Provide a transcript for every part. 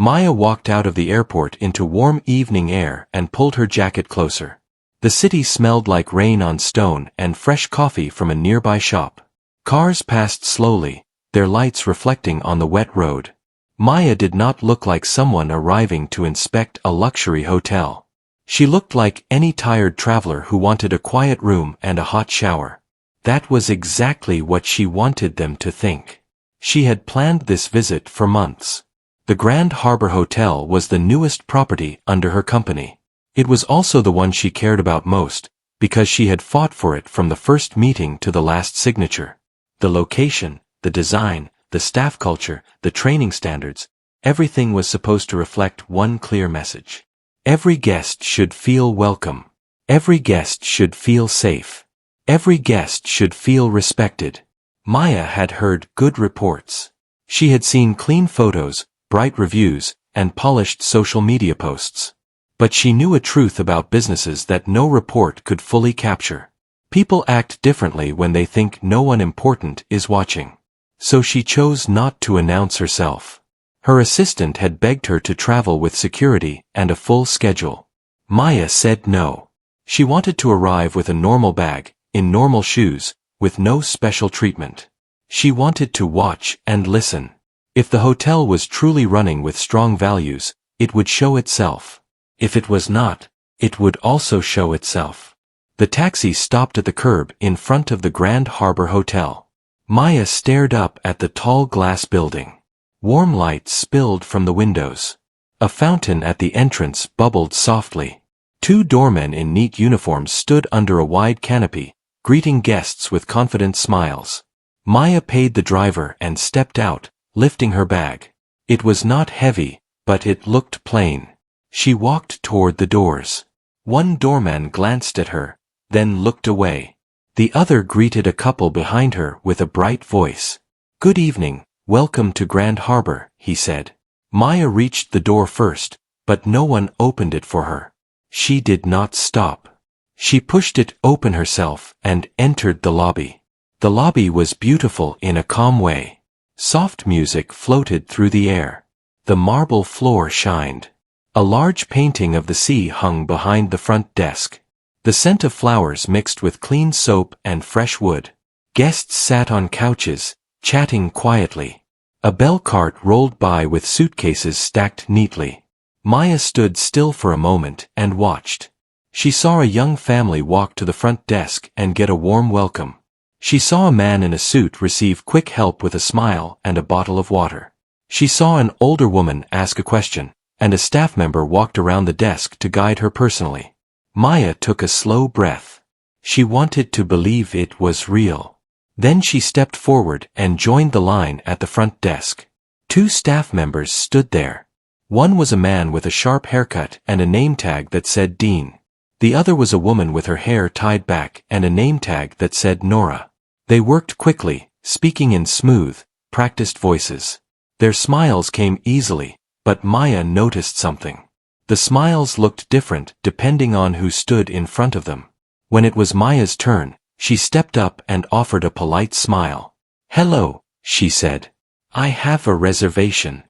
Maya walked out of the airport into warm evening air and pulled her jacket closer. The city smelled like rain on stone and fresh coffee from a nearby shop. Cars passed slowly, their lights reflecting on the wet road. Maya did not look like someone arriving to inspect a luxury hotel. She looked like any tired traveler who wanted a quiet room and a hot shower. That was exactly what she wanted them to think. She had planned this visit for months. The Grand Harbor Hotel was the newest property under her company. It was also the one she cared about most, because she had fought for it from the first meeting to the last signature. The location, the design, the staff culture, the training standards, everything was supposed to reflect one clear message. Every guest should feel welcome. Every guest should feel safe. Every guest should feel respected. Maya had heard good reports. She had seen clean photos, bright reviews, and polished social media posts. But she knew a truth about businesses that no report could fully capture. People act differently when they think no one important is watching. So she chose not to announce herself. Her assistant had begged her to travel with security and a full schedule. Maya said no. She wanted to arrive with a normal bag, in normal shoes, with no special treatment. She wanted to watch and listen. If the hotel was truly running with strong values, it would show itself. If it was not, it would also show itself. The taxi stopped at the curb in front of the Grand Harbor Hotel. Maya stared up at the tall glass building. Warm light spilled from the windows. A fountain at the entrance bubbled softly. Two doormen in neat uniforms stood under a wide canopy, greeting guests with confident smiles. Maya paid the driver and stepped out, lifting her bag. It was not heavy, but it looked plain. She walked toward the doors. One doorman glanced at her, then looked away. The other greeted a couple behind her with a bright voice. "Good evening, welcome to Grand Harbor," he said. Maya reached the door first, but no one opened it for her. She did not stop. She pushed it open herself and entered the lobby. The lobby was beautiful in a calm way. Soft music floated through the air. The marble floor shined. A large painting of the sea hung behind the front desk. The scent of flowers mixed with clean soap and fresh wood. Guests sat on couches, chatting quietly. A bell cart rolled by with suitcases stacked neatly. Maya stood still for a moment and watched. She saw a young family walk to the front desk and get a warm welcome. She saw a man in a suit receive quick help with a smile and a bottle of water. She saw an older woman ask a question, and a staff member walked around the desk to guide her personally. Maya took a slow breath. She wanted to believe it was real. Then she stepped forward and joined the line at the front desk. Two staff members stood there. One was a man with a sharp haircut and a name tag that said Dean. The other was a woman with her hair tied back and a name tag that said Nora. They worked quickly, speaking in smooth, practiced voices. Their smiles came easily, but Maya noticed something. The smiles looked different depending on who stood in front of them. When it was Maya's turn, she stepped up and offered a polite smile. "Hello," she said. "I have a reservation."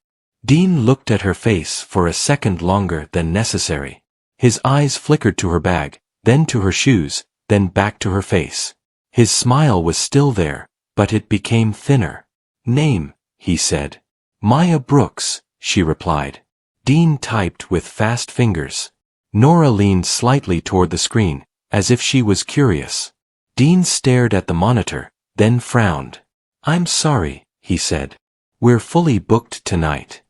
Dean looked at her face for a second longer than necessary. His eyes flickered to her bag, then to her shoes, then back to her face. His smile was still there, but it became thinner. "Name," he said. "Maya Brooks," she replied. Dean typed with fast fingers. Nora leaned slightly toward the screen, as if she was curious. Dean stared at the monitor, then frowned. "I'm sorry," he said. "We're fully booked tonight."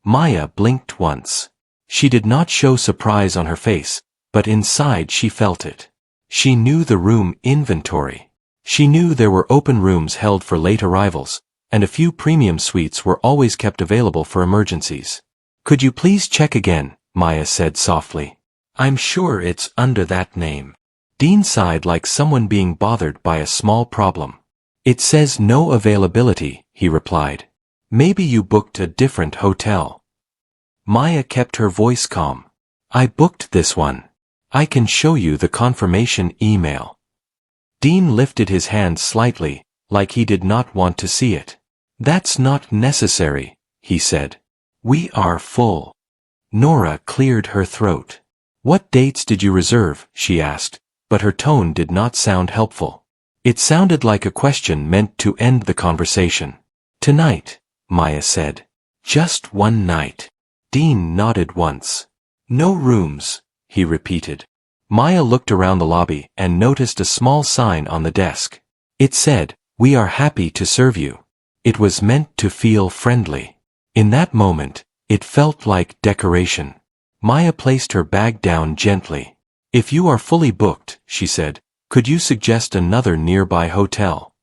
Maya blinked once. She did not show surprise on her face, but inside she felt it. She knew the room inventory. She knew there were open rooms held for late arrivals, and a few premium suites were always kept available for emergencies. "Could you please check again?" Maya said softly. "I'm sure it's under that name." Dean sighed like someone being bothered by a small problem. "It says no availability," he replied. "Maybe you booked a different hotel." Maya kept her voice calm. "I booked this one. I can show you the confirmation email." Dean lifted his hand slightly, like he did not want to see it. "That's not necessary," he said. We are full. Nora cleared her throat. What dates did you reserve? She asked, but her tone did not sound helpful. It sounded like a question meant to end the conversation. Tonight, Maya said. Just one night. Dean nodded once. No rooms, he repeated. Maya looked around the lobby and noticed a small sign on the desk. It said, "We are happy to serve you." It was meant to feel friendly. In that moment, it felt like decoration. Maya placed her bag down gently. If you are fully booked, she said, could you suggest another nearby hotel?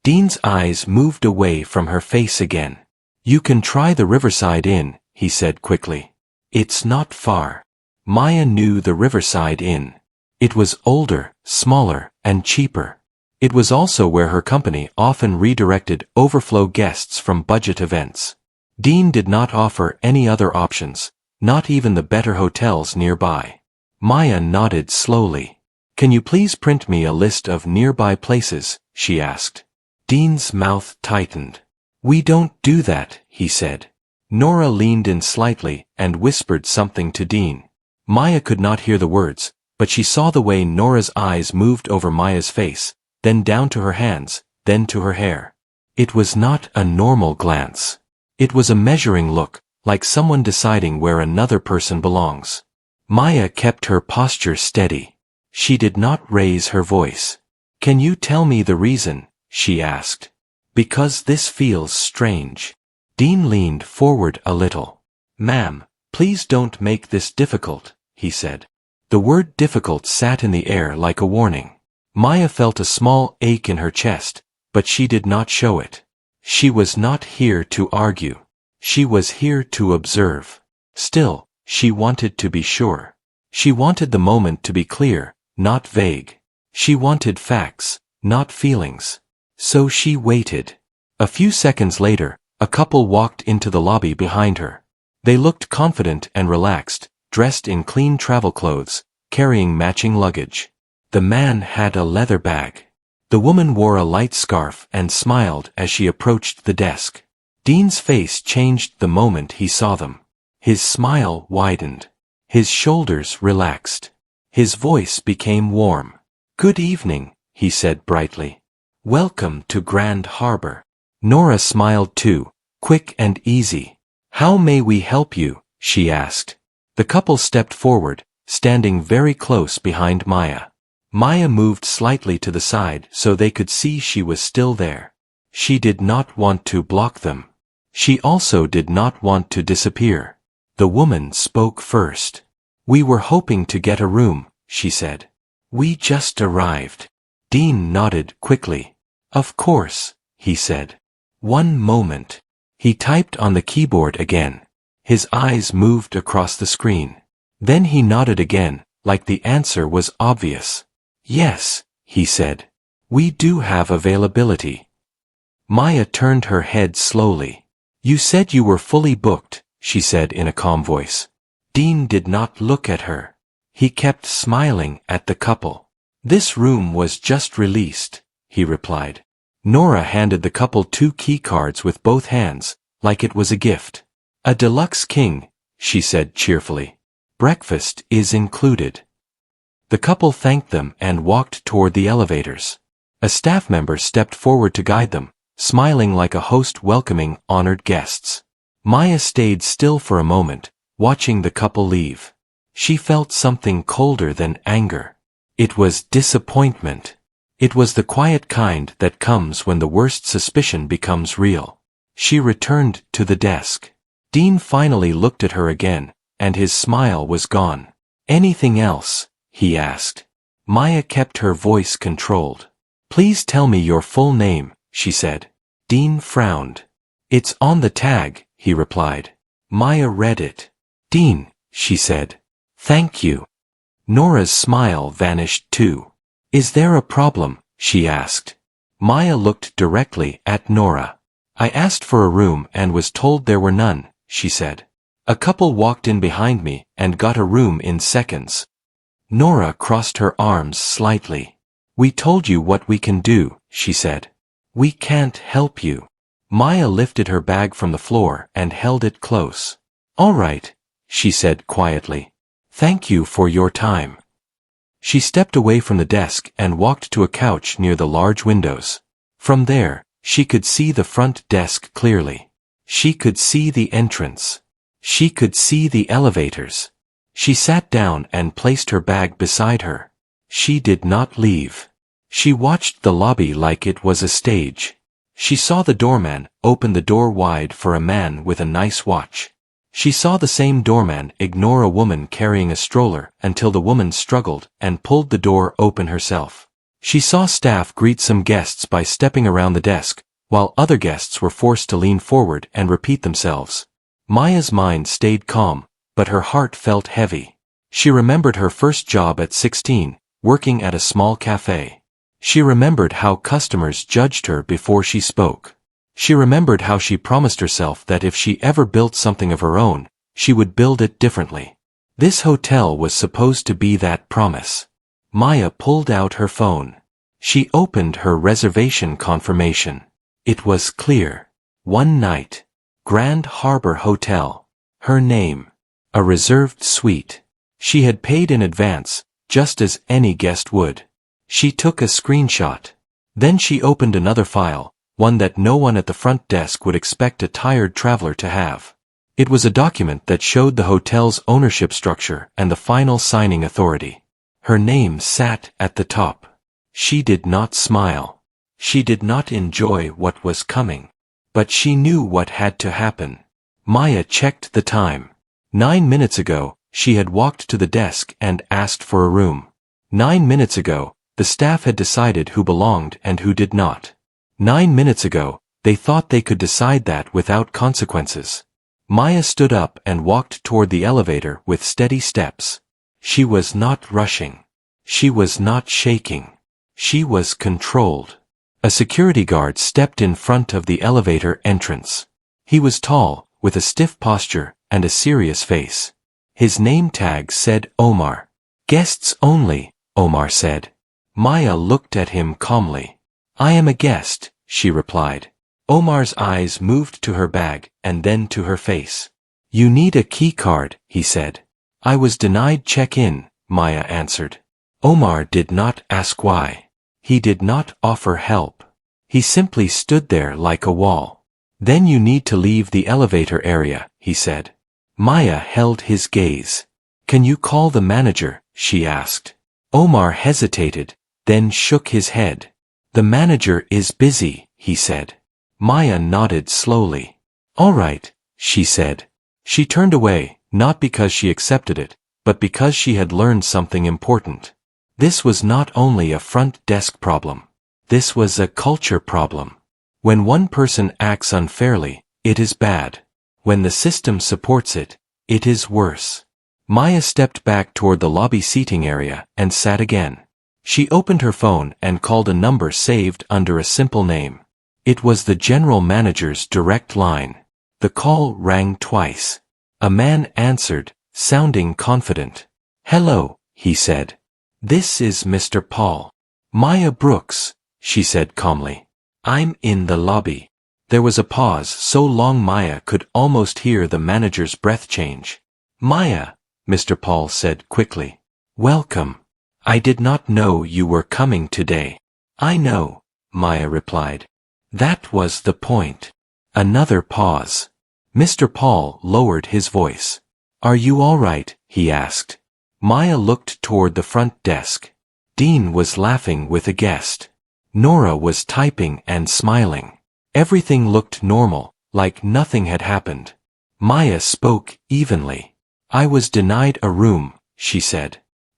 Dean's eyes moved away from her face again. You can try the Riverside Inn, he said quickly. It's not far. Maya knew the Riverside Inn. It was older, smaller, and cheaper. It was also where her company often redirected overflow guests from budget events. Dean did not offer any other options, not even the better hotels nearby. Maya nodded slowly. Can you please print me a list of nearby places? She asked. Dean's mouth tightened. We don't do that, he said. Nora leaned in slightly and whispered something to Dean. Maya could not hear the words, but she saw the way Nora's eyes moved over Maya's face, then down to her hands, then to her hair. It was not a normal glance. It was a measuring look, like someone deciding where another person belongs. Maya kept her posture steady. She did not raise her voice. Can you tell me the reason? She asked. Because this feels strange. Dean leaned forward a little. Ma'am, please don't make this difficult, he said. The word difficult sat in the air like a warning. Maya felt a small ache in her chest, but she did not show it. She was not here to argue. She was here to observe. Still, she wanted to be sure. She wanted the moment to be clear, not vague. She wanted facts, not feelings. So she waited. A few seconds later, a couple walked into the lobby behind her. They looked confident and relaxed, dressed in clean travel clothes, carrying matching luggage. The man had a leather bag. The woman wore a light scarf and smiled as she approached the desk. Dean's face changed the moment he saw them. His smile widened. His shoulders relaxed. His voice became warm. Good evening, he said brightly. Welcome to Grand Harbor. Nora smiled too, quick and easy. How may we help you? She asked. The couple stepped forward, standing very close behind Maya. Maya moved slightly to the side so they could see she was still there. She did not want to block them. She also did not want to disappear. The woman spoke first. We were hoping to get a room, she said. We just arrived. Dean nodded quickly. Of course, he said. One moment. He typed on the keyboard again. His eyes moved across the screen. Then he nodded again, like the answer was obvious. Yes, he said. We do have availability. Maya turned her head slowly. You said you were fully booked, she said in a calm voice. Dean did not look at her. He kept smiling at the couple. This room was just released, he replied. Nora handed the couple 2 key cards with both hands, like it was a gift. A deluxe king, she said cheerfully. Breakfast is included. The couple thanked them and walked toward the elevators. A staff member stepped forward to guide them, smiling like a host welcoming honored guests. Maya stayed still for a moment, watching the couple leave. She felt something colder than anger. It was disappointment. It was the quiet kind that comes when the worst suspicion becomes real. She returned to the desk. Dean finally looked at her again, and his smile was gone. Anything else? He asked. Maya kept her voice controlled. Please tell me your full name, she said. Dean frowned. It's on the tag, he replied. Maya read it. Dean, she said. Thank you. Nora's smile vanished too. Is there a problem? She asked. Maya looked directly at Nora. I asked for a room and was told there were none, she said. A couple walked in behind me and got a room in seconds. Nora crossed her arms slightly. We told you what we can do, she said. We can't help you. Maya lifted her bag from the floor and held it close. "All right," she said quietly. "Thank you for your time." She stepped away from the desk and walked to a couch near the large windows. From there, she could see the front desk clearly. She could see the entrance. She could see the elevators. She sat down and placed her bag beside her. She did not leave. She watched the lobby like it was a stage. She saw the doorman open the door wide for a man with a nice watch. She saw the same doorman ignore a woman carrying a stroller until the woman struggled and pulled the door open herself. She saw staff greet some guests by stepping around the desk, while other guests were forced to lean forward and repeat themselves. Maya's mind stayed calm, but her heart felt heavy. She remembered her first job at 16, working at a small cafe. She remembered how customers judged her before she spoke. She remembered how she promised herself that if she ever built something of her own, she would build it differently. This hotel was supposed to be that promise. Maya pulled out her phone. She opened her reservation confirmation. It was clear. One night. Grand Harbor Hotel. Her name. A reserved suite. She had paid in advance, just as any guest would. She took a screenshot. Then she opened another file, one that no one at the front desk would expect a tired traveler to have. It was a document that showed the hotel's ownership structure and the final signing authority. Her name sat at the top. She did not smile. She did not enjoy what was coming. But she knew what had to happen. Maya checked the time. 9 minutes ago, she had walked to the desk and asked for a room. 9 minutes ago, the staff had decided who belonged and who did not. 9 minutes ago, they thought they could decide that without consequences. Maya stood up and walked toward the elevator with steady steps. She was not rushing. She was not shaking. She was controlled. A security guard stepped in front of the elevator entrance. He was tall, with a stiff posture and a serious face. His name tag said Omar. "Guests only," Omar said. Maya looked at him calmly. "I am a guest," she replied. Omar's eyes moved to her bag and then to her face. "You need a key card," he said. "I was denied check-in," Maya answered. Omar did not ask why. He did not offer help. He simply stood there like a wall. "Then you need to leave the elevator area," he said. Maya held his gaze. "Can you call the manager?" she asked. Omar hesitated, then shook his head. "The manager is busy," he said. Maya nodded slowly. "All right," she said. She turned away, not because she accepted it, but because she had learned something important. This was not only a front desk problem. This was a culture problem. When one person acts unfairly, it is bad. When the system supports it, it is worse. Maya stepped back toward the lobby seating area and sat again. She opened her phone and called a number saved under a simple name. It was the general manager's direct line. The call rang twice. A man answered, sounding confident. "Hello," he said. "This is Mr. Paul." "Maya Brooks," she said calmly. "I'm in the lobby." There was a pause so long Maya could almost hear the manager's breath change. "Maya," Mr. Paul said quickly. "Welcome. I did not know you were coming today." "I know," Maya replied. "That was the point." Another pause. Mr. Paul lowered his voice. "Are you all right?" he asked. Maya looked toward the front desk. Dean was laughing with a guest. Nora was typing and smiling. Everything looked normal, like nothing had happened. Maya spoke evenly. "I was denied a room," she said.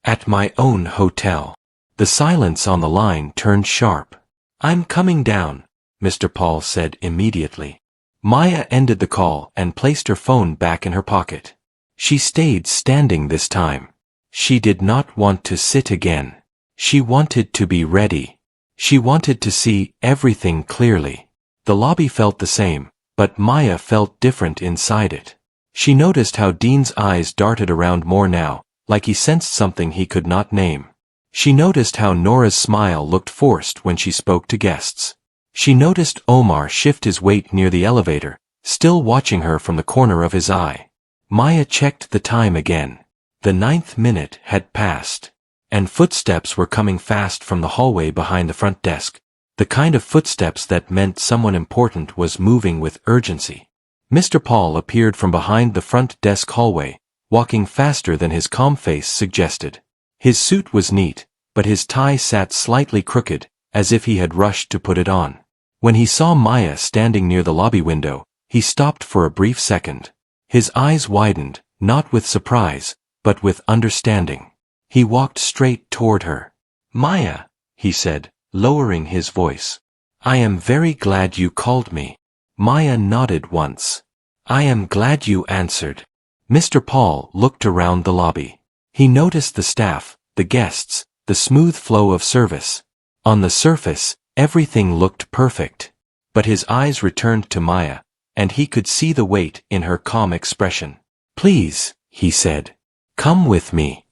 "At my own hotel." The silence on the line turned sharp. "I'm coming down," Mr. Paul said immediately. Maya ended the call and placed her phone back in her pocket. She stayed standing this time. She did not want to sit again. She wanted to be ready. She wanted to see everything clearly. The lobby felt the same, but Maya felt different inside it. She noticed how Dean's eyes darted around more now, like he sensed something he could not name. She noticed how Nora's smile looked forced when she spoke to guests. She noticed Omar shift his weight near the elevator, still watching her from the corner of his eye. Maya checked the time again. The 9th minute had passed. And footsteps were coming fast from the hallway behind the front desk, the kind of footsteps that meant someone important was moving with urgency. Mr. Paul appeared from behind the front desk hallway, walking faster than his calm face suggested. His suit was neat, but his tie sat slightly crooked, as if he had rushed to put it on. When he saw Maya standing near the lobby window, he stopped for a brief second. His eyes widened, not with surprise, but with understanding. He walked straight toward her. "Maya," he said, lowering his voice. "I am very glad you called me." Maya nodded once. "I am glad you answered." Mr. Paul looked around the lobby. He noticed the staff, the guests, the smooth flow of service. On the surface, everything looked perfect. But his eyes returned to Maya, and he could see the weight in her calm expression. "Please," he said. "Come with me."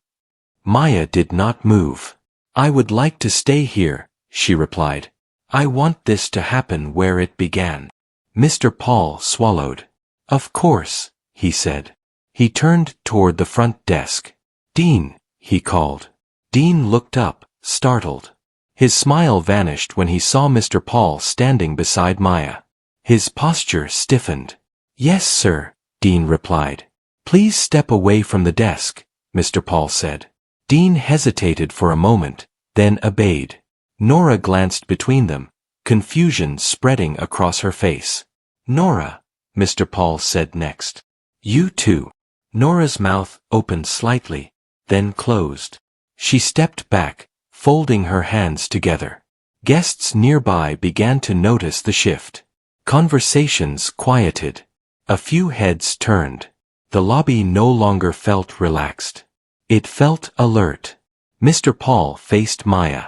Maya did not move. "I would like to stay here," she replied. "I want this to happen where it began." Mr. Paul swallowed. "Of course," he said. He turned toward the front desk. "Dean," he called. Dean looked up, startled. His smile vanished when he saw Mr. Paul standing beside Maya. His posture stiffened. "Yes, sir," Dean replied. "Please step away from the desk," Mr. Paul said. Dean hesitated for a moment, then obeyed. Nora glanced between them, confusion spreading across her face. "Nora," Mr. Paul said next. "You too." Nora's mouth opened slightly, then closed. She stepped back, folding her hands together. Guests nearby began to notice the shift. Conversations quieted. A few heads turned. The lobby no longer felt relaxed. It felt alert. Mr. Paul faced Maya.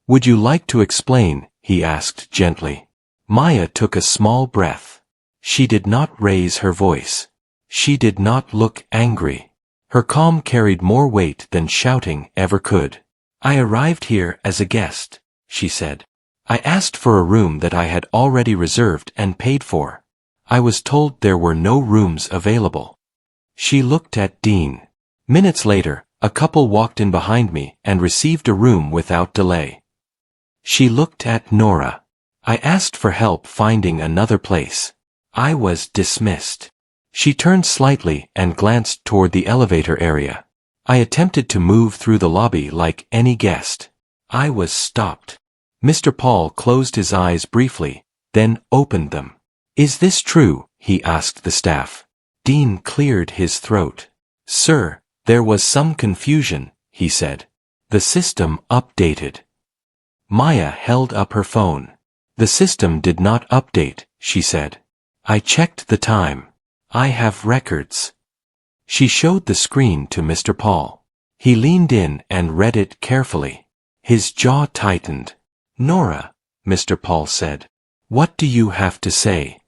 "Would you like to explain?" he asked gently. Maya took a small breath. She did not raise her voice. She did not look angry. Her calm carried more weight than shouting ever could. "I arrived here as a guest," she said. "I asked for a room that I had already reserved and paid for. I was told there were no rooms available." She looked at Dean. "Minutes later, a couple walked in behind me and received a room without delay." She looked at Nora. "I asked for help finding another place. I was dismissed." She turned slightly and glanced toward the elevator area. "I attempted to move through the lobby like any guest. I was stopped." Mr. Paul closed his eyes briefly, then opened them. "Is this true?" he asked the staff. Dean cleared his throat. "Sir, there was some confusion," he said. "The system updated." Maya held up her phone. "The system did not update," she said. "I checked the time. I have records." She showed the screen to Mr. Paul. He leaned in and read it carefully. His jaw tightened. "Nora," Mr. Paul said. "What do you have to say?"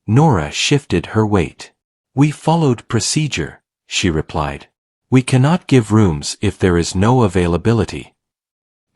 Nora shifted her weight. "We followed procedure," she replied. "We cannot give rooms if there is no availability."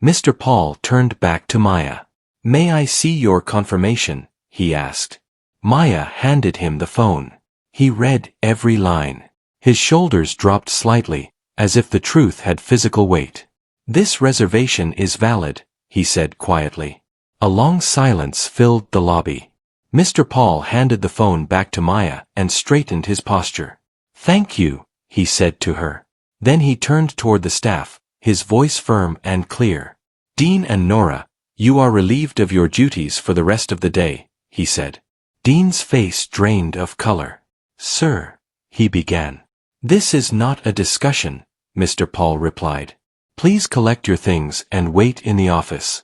Mr. Paul turned back to Maya. "May I see your confirmation?" he asked. Maya handed him the phone. He read every line. His shoulders dropped slightly, as if the truth had physical weight. "This reservation is valid," he said quietly. A long silence filled the lobby. Mr. Paul handed the phone back to Maya and straightened his posture. "Thank you," he said to her. Then he turned toward the staff, his voice firm and clear. "Dean and Nora, you are relieved of your duties for the rest of the day," he said. Dean's face drained of color. "Sir," he began. "This is not a discussion," Mr. Paul replied. "Please collect your things and wait in the office."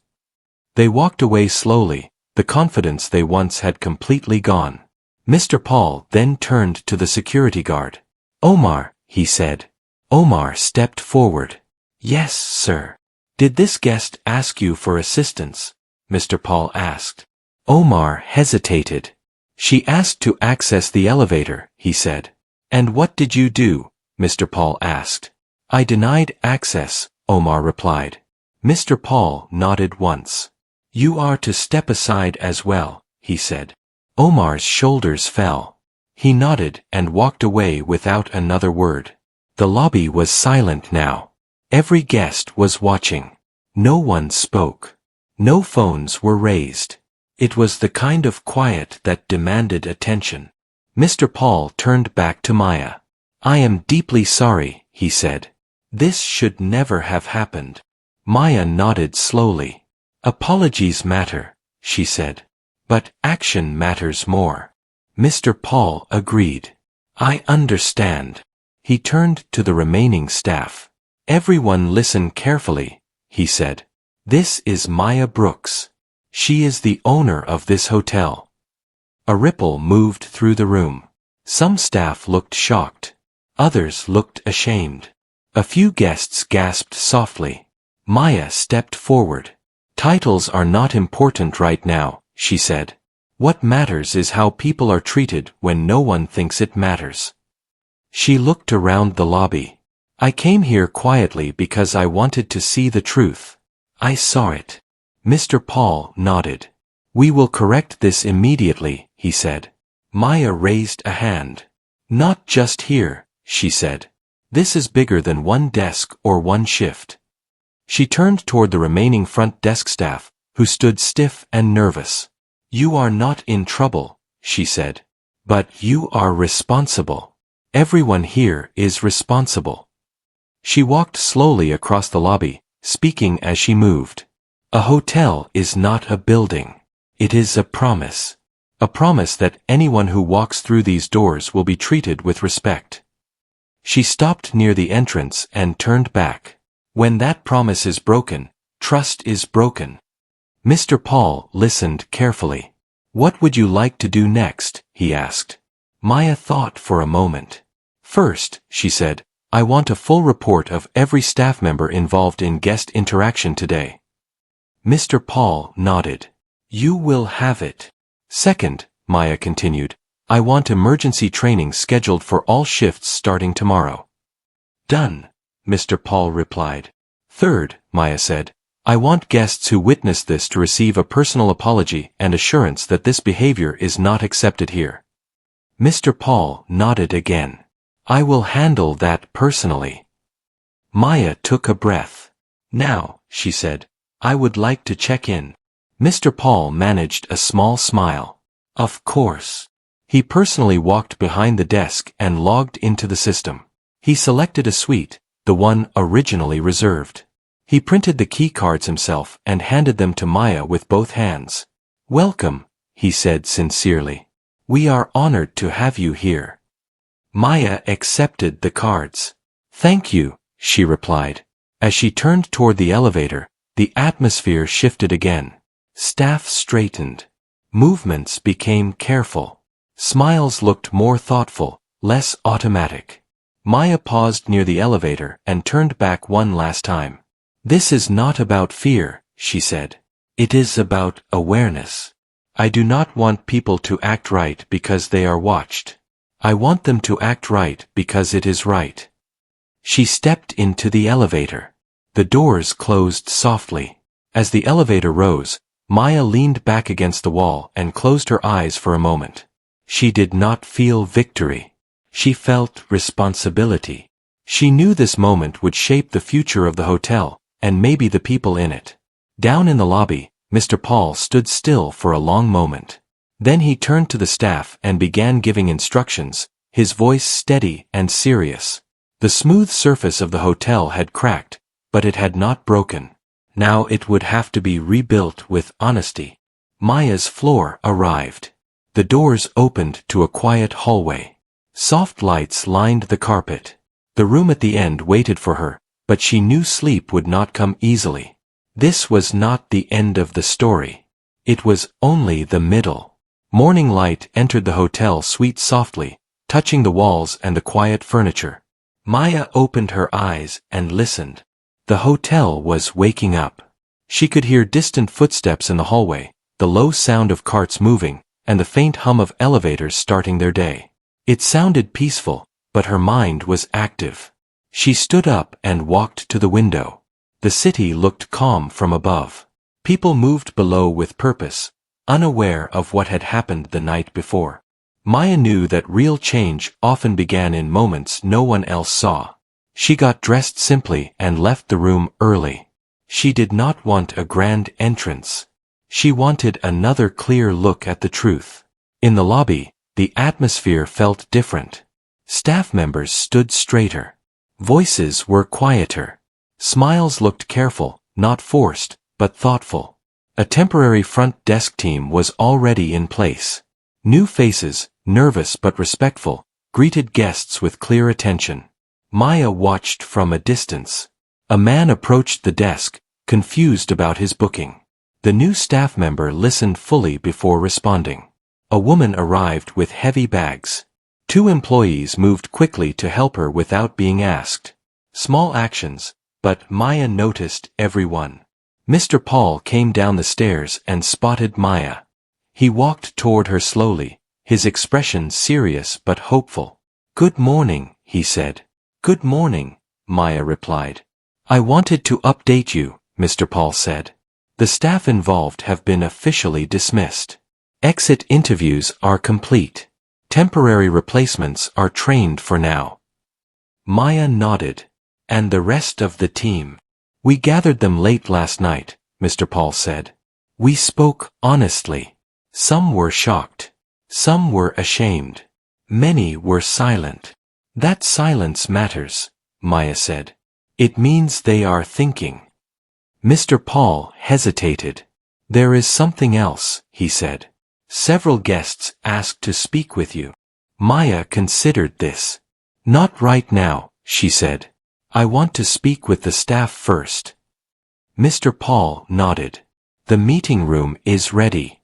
They walked away slowly, the confidence they once had completely gone. Mr. Paul then turned to the security guard. "Omar," he said. Omar stepped forward. "Yes, sir." "Did this guest ask you for assistance?" Mr. Paul asked. Omar hesitated. "She asked to access the elevator," he said. "And what did you do?" Mr. Paul asked. "I denied access," Omar replied. Mr. Paul nodded once. You are to step aside as well, he said. Omar's shoulders fell. He nodded and walked away without another word. The lobby was silent now. Every guest was watching. No one spoke. No phones were raised. It was the kind of quiet that demanded attention. Mr. Paul turned back to Maya. I am deeply sorry, he said. This should never have happened. Maya nodded slowly. Apologies matter, she said. But action matters more. Mr. Paul agreed. I understand. He turned to the remaining staff. Everyone listen carefully, he said. This is Maya Brooks. She is the owner of this hotel. A ripple moved through the room. Some staff looked shocked. Others looked ashamed. A few guests gasped softly. Maya stepped forward. Titles are not important right now, she said. What matters is how people are treated when no one thinks it matters. She looked around the lobby. I came here quietly because I wanted to see the truth. I saw it. Mr. Paul nodded. We will correct this immediately, he said. Maya raised a hand. Not just here, she said. This is bigger than one desk or one shift. She turned toward the remaining front desk staff, who stood stiff and nervous. You are not in trouble, she said. But you are responsible. Everyone here is responsible. She walked slowly across the lobby, speaking as she moved. A hotel is not a building. It is a promise. A promise that anyone who walks through these doors will be treated with respect. She stopped near the entrance and turned back. When that promise is broken, trust is broken. Mr. Paul listened carefully. What would you like to do next? He asked. Maya thought for a moment. First, she said, I want a full report of every staff member involved in guest interaction today. Mr. Paul nodded. You will have it. Second, Maya continued, I want emergency training scheduled for all shifts starting tomorrow. Done, Mr. Paul replied. Third, Maya said, I want guests who witness this to receive a personal apology and assurance that this behavior is not accepted here. Mr. Paul nodded again. I will handle that personally. Maya took a breath. Now, she said, I would like to check in. Mr. Paul managed a small smile. Of course. He personally walked behind the desk and logged into the system. He selected a suite, the one originally reserved. He printed the key cards himself and handed them to Maya with both hands. Welcome, he said sincerely. We are honored to have you here. Maya accepted the cards. Thank you, she replied. As she turned toward the elevator, the atmosphere shifted again. Staff straightened. Movements became careful. Smiles looked more thoughtful, less automatic. Maya paused near the elevator and turned back one last time. This is not about fear, she said. It is about awareness. I do not want people to act right because they are watched. I want them to act right because it is right. She stepped into the elevator. The doors closed softly. As the elevator rose, Maya leaned back against the wall and closed her eyes for a moment. She did not feel victory. She felt responsibility. She knew this moment would shape the future of the hotel, and maybe the people in it. Down in the lobby, Mr. Paul stood still for a long moment. Then he turned to the staff and began giving instructions, his voice steady and serious. The smooth surface of the hotel had cracked, but it had not broken. Now it would have to be rebuilt with honesty. Maya's floor arrived. The doors opened to a quiet hallway. Soft lights lined the carpet. The room at the end waited for her, but she knew sleep would not come easily. This was not the end of the story. It was only the middle. Morning light entered the hotel suite softly, touching the walls and the quiet furniture. Maya opened her eyes and listened. The hotel was waking up. She could hear distant footsteps in the hallway, the low sound of carts moving, and the faint hum of elevators starting their day. It sounded peaceful, but her mind was active. She stood up and walked to the window. The city looked calm from above. People moved below with purpose, unaware of what had happened the night before. Maya knew that real change often began in moments no one else saw. She got dressed simply and left the room early. She did not want a grand entrance. She wanted another clear look at the truth. In the lobby, the atmosphere felt different. Staff members stood straighter. Voices were quieter. Smiles looked careful, not forced, but thoughtful. A temporary front desk team was already in place. New faces, nervous but respectful, greeted guests with clear attention. Maya watched from a distance. A man approached the desk, confused about his booking. The new staff member listened fully before responding. A woman arrived with heavy bags. 2 employees moved quickly to help her without being asked. Small actions, but Maya noticed everyone. Mr. Paul came down the stairs and spotted Maya. He walked toward her slowly, his expression serious but hopeful. "Good morning," he said. "Good morning," Maya replied. "I wanted to update you," Mr. Paul said. "The staff involved have been officially dismissed. Exit interviews are complete. Temporary replacements are trained for now." Maya nodded. "And the rest of the team?" "We gathered them late last night," Mr. Paul said. "We spoke honestly. Some were shocked. Some were ashamed. Many were silent." "That silence matters," Maya said. "It means they are thinking." Mr. Paul hesitated. "There is something else," he said. "Several guests asked to speak with you." Maya considered this. "Not right now," she said. "I want to speak with the staff first." Mr. Paul nodded. "The meeting room is ready."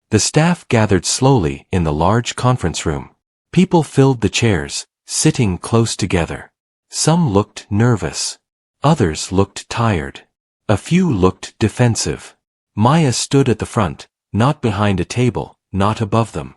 The staff gathered slowly in the large conference room. People filled the chairs, sitting close together. Some looked nervous. Others looked tired. A few looked defensive. Maya stood at the front, not behind a table, not above them.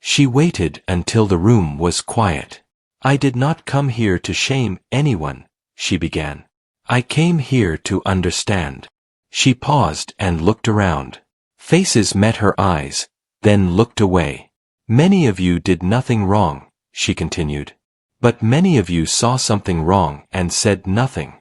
She waited until the room was quiet. "I did not come here to shame anyone," she began. "I came here to understand." She paused and looked around. Faces met her eyes, then looked away. "Many of you did nothing wrong," she continued. "But many of you saw something wrong and said nothing."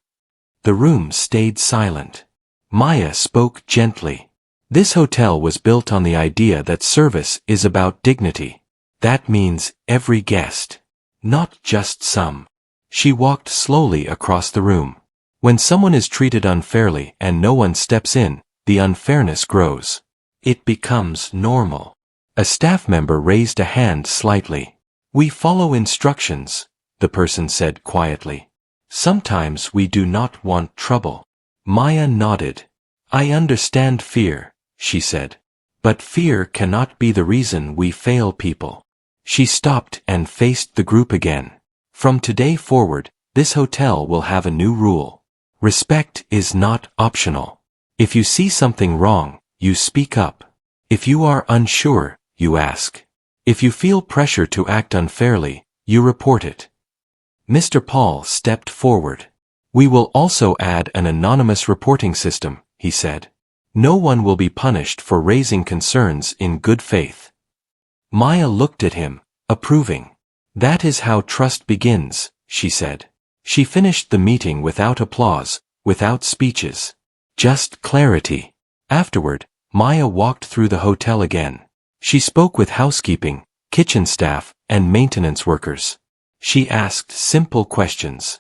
The room stayed silent. Maya spoke gently. "This hotel was built on the idea that service is about dignity. That means every guest, not just some." She walked slowly across the room. When someone is treated unfairly and no one steps in, the unfairness grows. It becomes normal. A staff member raised a hand slightly. "We follow instructions," the person said quietly. "Sometimes we do not want trouble." Maya nodded. "I understand fear," she said. "But fear cannot be the reason we fail people." She stopped and faced the group again. "From today forward, this hotel will have a new rule. Respect is not optional. If you see something wrong, you speak up. If you are unsure, you ask. If you feel pressure to act unfairly, you report it." Mr. Paul stepped forward. "We will also add an anonymous reporting system," he said. "No one will be punished for raising concerns in good faith." Maya looked at him, approving. "That is how trust begins," she said. She finished the meeting without applause, without speeches. Just clarity. Afterward, Maya walked through the hotel again. She spoke with housekeeping, kitchen staff, and maintenance workers. She asked simple questions.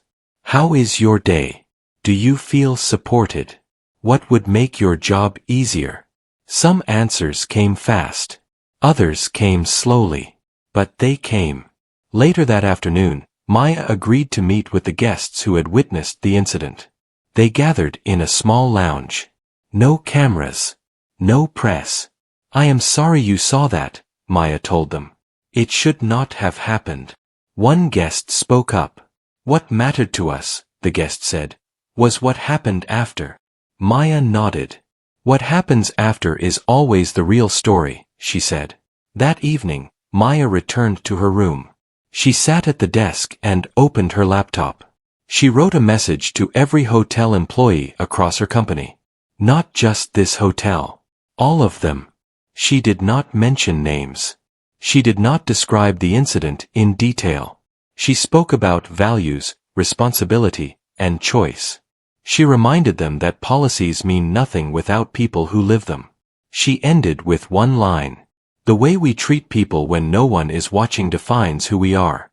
"How is your day? Do you feel supported? What would make your job easier?" Some answers came fast. Others came slowly. But they came. Later that afternoon, Maya agreed to meet with the guests who had witnessed the incident. They gathered in a small lounge. No cameras. No press. "I am sorry you saw that," Maya told them. "It should not have happened." One guest spoke up. "What mattered to us," the guest said, "was what happened after." Maya nodded. "What happens after is always the real story," she said. That evening, Maya returned to her room. She sat at the desk and opened her laptop. She wrote a message to every hotel employee across her company. Not just this hotel. All of them. She did not mention names. She did not describe the incident in detail. She spoke about values, responsibility, and choice. She reminded them that policies mean nothing without people who live them. She ended with one line. The way we treat people when no one is watching defines who we are.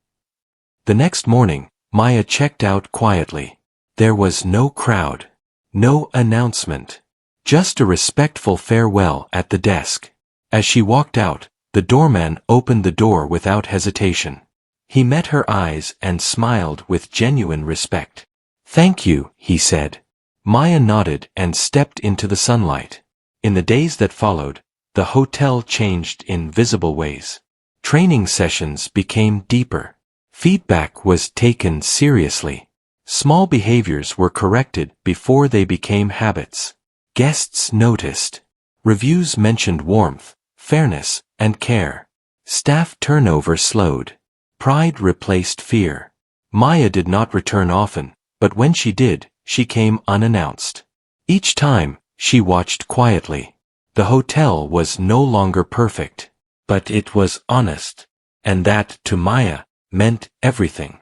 The next morning, Maya checked out quietly. There was no crowd. No announcement. Just a respectful farewell at the desk. As she walked out, the doorman opened the door without hesitation. He met her eyes and smiled with genuine respect. "Thank you," he said. Maya nodded and stepped into the sunlight. In the days that followed, the hotel changed in visible ways. Training sessions became deeper. Feedback was taken seriously. Small behaviors were corrected before they became habits. Guests noticed. Reviews mentioned warmth, fairness, and care. Staff turnover slowed. Pride replaced fear. Maya did not return often, but when she did, she came unannounced. Each time, she watched quietly. The hotel was no longer perfect, but it was honest, and that, to Maya, meant everything.